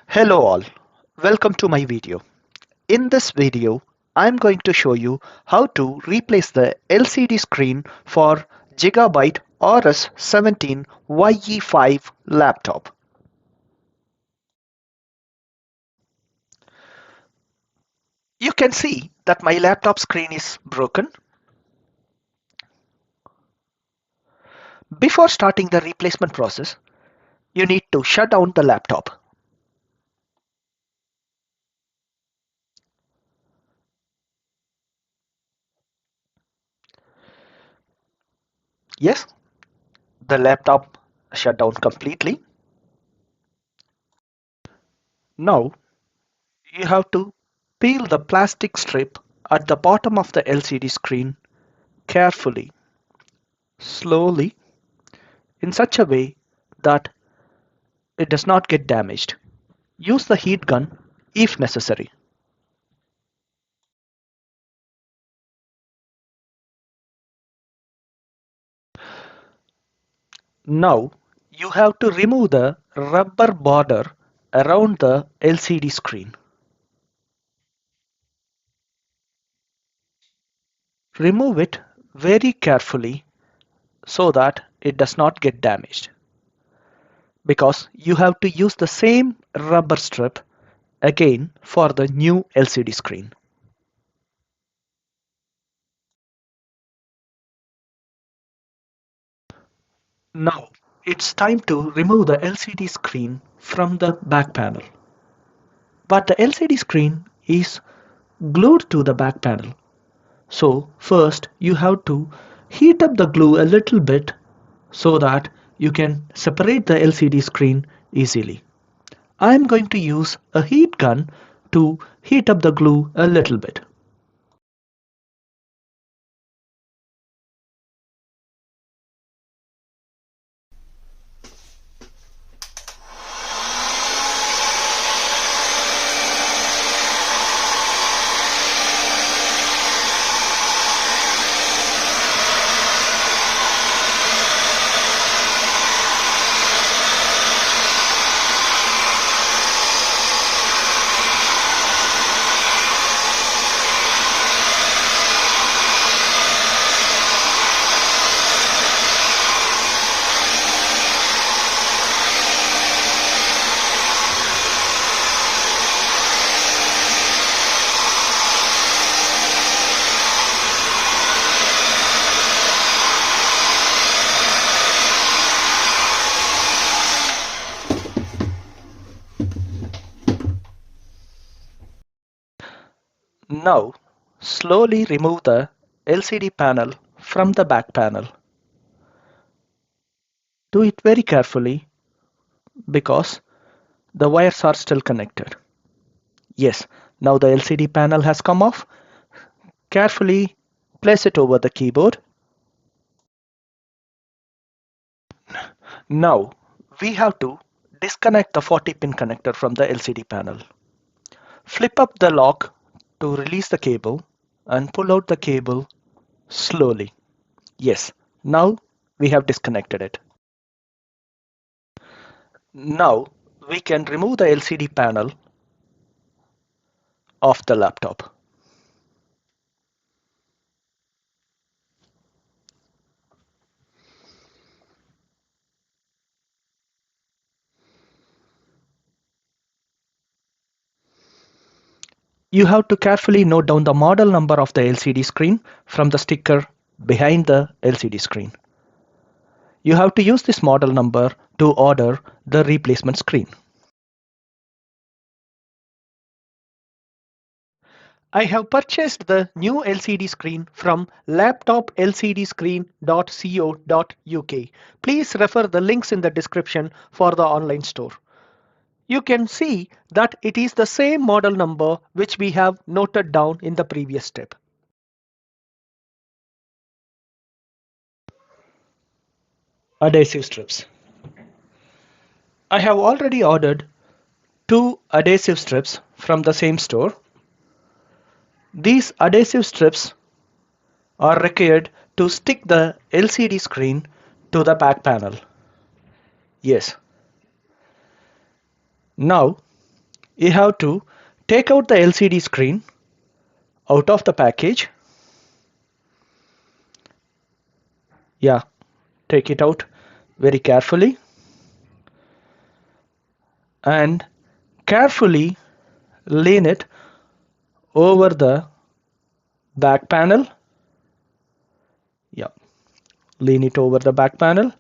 Hello all, welcome to my video. In this video, I'm going to show you how to replace the LCD screen for Gigabyte Aorus 17 YE5 laptop. You can see that my laptop screen is broken. Before starting the replacement process, you need to shut down the laptop. Yes, the laptop shut down completely. Now you have to peel the plastic strip at the bottom of the LCD screen carefully, slowly, in such a way that it does not get damaged. Use the heat gun if necessary. Now you have to remove the rubber border around the LCD screen. Remove it very carefully so that it does not get damaged, because you have to use the same rubber strip again for the new LCD screen. Now it's time to remove the LCD screen from the back panel. But the LCD screen is glued to the back panel. So first you have to heat up the glue a little bit so that you can separate the LCD screen easily. I'm going to use a heat gun to heat up the glue a little bit. Now slowly remove the LCD panel from the back panel. Do it very carefully because the wires are still connected. Yes, now the LCD panel has come off. Carefully place it over the keyboard. Now we have to disconnect the 40-pin connector from the LCD panel. Flip up the lock to release the cable and pull out the cable slowly. Yes, now we have disconnected it. Now we can remove the LCD panel off the laptop. You have to carefully note down the model number of the LCD screen from the sticker behind the LCD screen. You have to use this model number to order the replacement screen. I have purchased the new LCD screen from laptoplcdscreen.co.uk. Please refer the links in the description for the online store. You can see that it is the same model number which we have noted down in the previous step. Adhesive strips. I have already ordered 2 adhesive strips from the same store. These adhesive strips are required to stick the LCD screen to the back panel. Yes. Now you have to take out the LCD screen out of the package. Yeah, take it out very carefully and carefully lean it over the back panel. Yeah, lean it over the back panel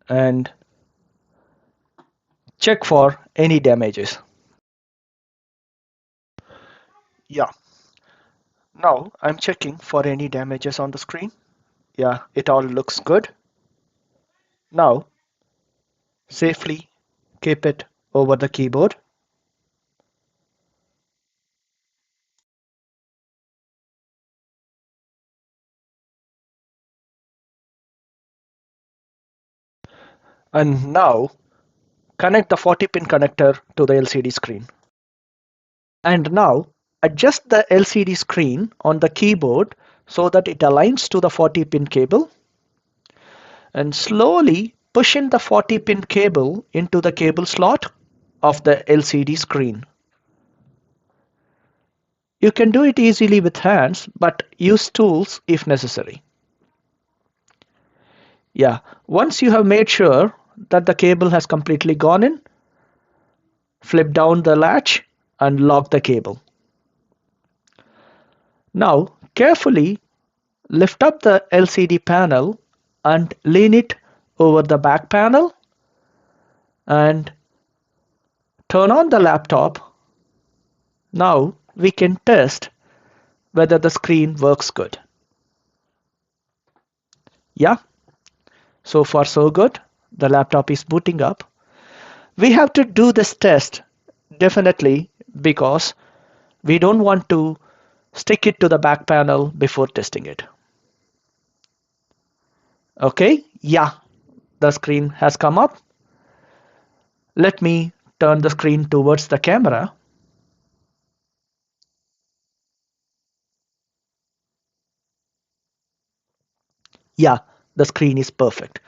and check for any damages. Yeah, now I'm checking for any damages on the screen. Yeah, it all looks good. Now safely keep it over the keyboard. And now connect the 40-pin connector to the LCD screen. And now adjust the LCD screen on the keyboard so that it aligns to the 40-pin cable, and slowly push in the 40-pin cable into the cable slot of the LCD screen. You can do it easily with hands, but use tools if necessary. Yeah, once you have made sure that the cable has completely gone in, flip down the latch and lock the cable. Now carefully lift up the LCD panel and lean it over the back panel and turn on the laptop. Now we can test whether the screen works good. Yeah, so far so good. The laptop is booting up. We have to do this test definitely because we don't want to stick it to the back panel before testing it. Okay, yeah, the screen has come up. Let me turn the screen towards the camera. Yeah, the screen is perfect.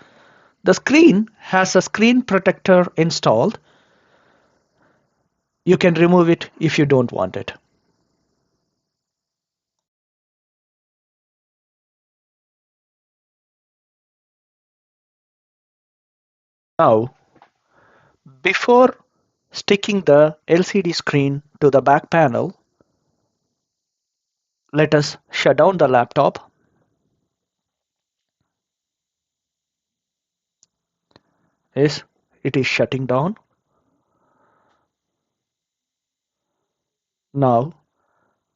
The screen has a screen protector installed. You can remove it if you don't want it. Now, before sticking the LCD screen to the back panel, let us shut down the laptop. Yes, it is shutting down. Now,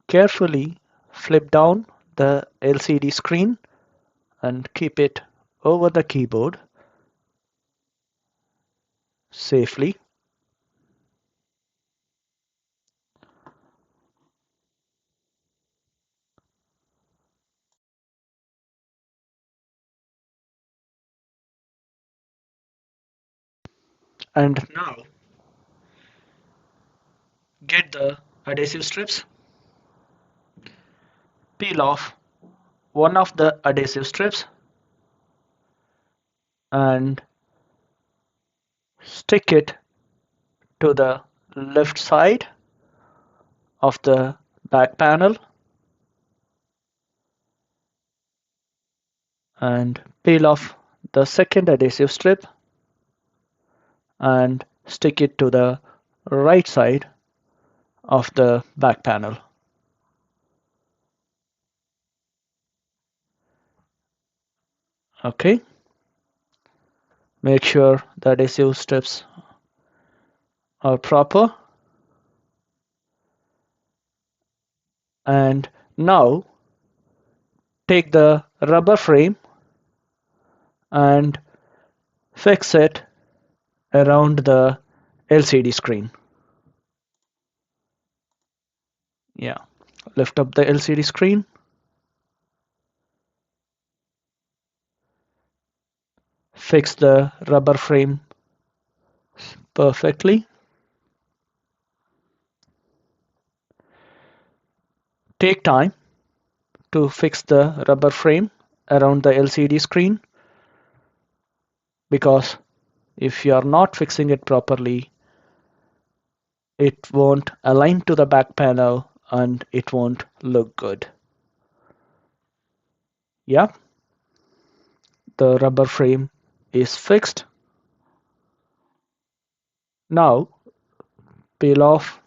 carefully flip down the LCD screen and keep it over the keyboard safely. And now, get the adhesive strips, peel off one of the adhesive strips and stick it to the left side of the back panel and peel off the second adhesive strip and stick it to the right side of the back panel. Okay, make sure the adhesive strips are proper. And now take the rubber frame and fix it around the LCD screen. Yeah, lift up the LCD screen, fix the rubber frame perfectly. Take time to fix the rubber frame around the LCD screen, because if you are not fixing it properly, it won't align to the back panel and it won't look good. Yeah, the rubber frame is fixed. Now peel off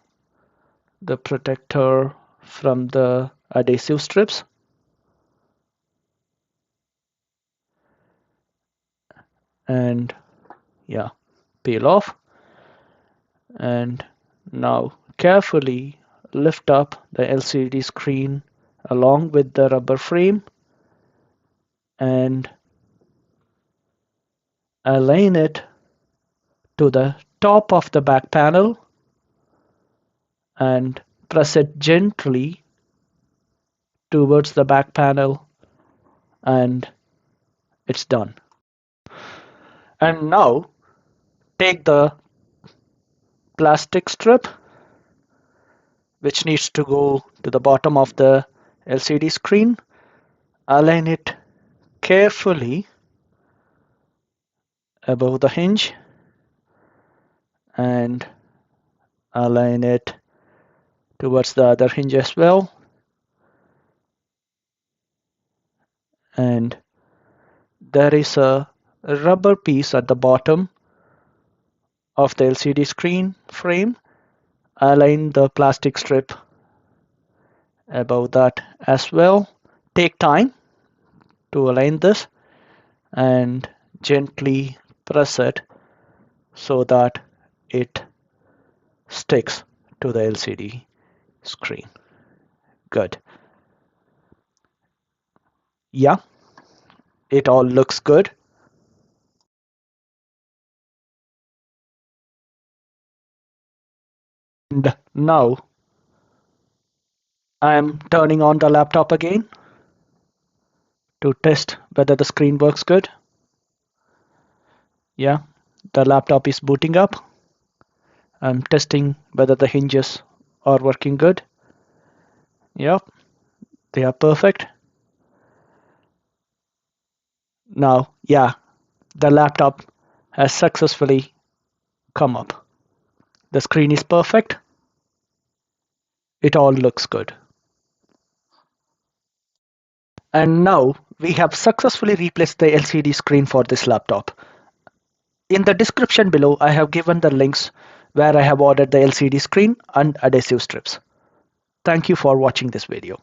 the protector from the adhesive strips and yeah, peel off, and now carefully lift up the LCD screen along with the rubber frame and align it to the top of the back panel and press it gently towards the back panel, and it's done. And now take the plastic strip which needs to go to the bottom of the LCD screen, align it carefully above the hinge and align it towards the other hinge as well, and there is a rubber piece at the bottom of the LCD screen frame. Align the plastic strip above that as well. Take time to align this and gently press it so that it sticks to the LCD screen. Good. Yeah, it all looks good. And now I am turning on the laptop again to test whether the screen works good. Yeah, the laptop is booting up. I'm testing whether the hinges are working good. Yep, they are perfect. Now, yeah, the laptop has successfully come up. The screen is perfect. It all looks good. And now we have successfully replaced the LCD screen for this laptop. In the description below, I have given the links where I have ordered the LCD screen and adhesive strips. Thank you for watching this video.